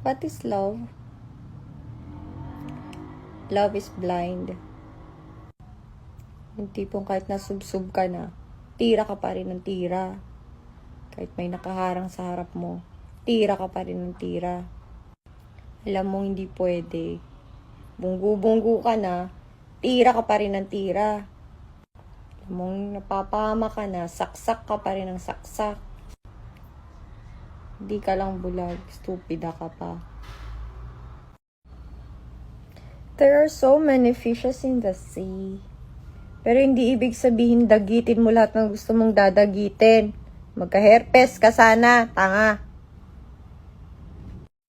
What is love? Love is blind. Yung tipong kahit nasubsob ka na, tira ka pa rin ng tira. Kahit may nakaharang sa harap mo, tira ka pa rin ng tira. Alam mong hindi pwede. Bunggu-bunggu ka na, tira ka pa rin ng tira. Alam mong napapahama ka na, saksak ka pa rin ng saksak. Hindi ka lang bulag, stupida ka pa. There are so many fishes in the sea. Pero hindi ibig sabihin dagitin mo lahat ng gusto mong dadagitin. Magka-herpes ka sana, tanga.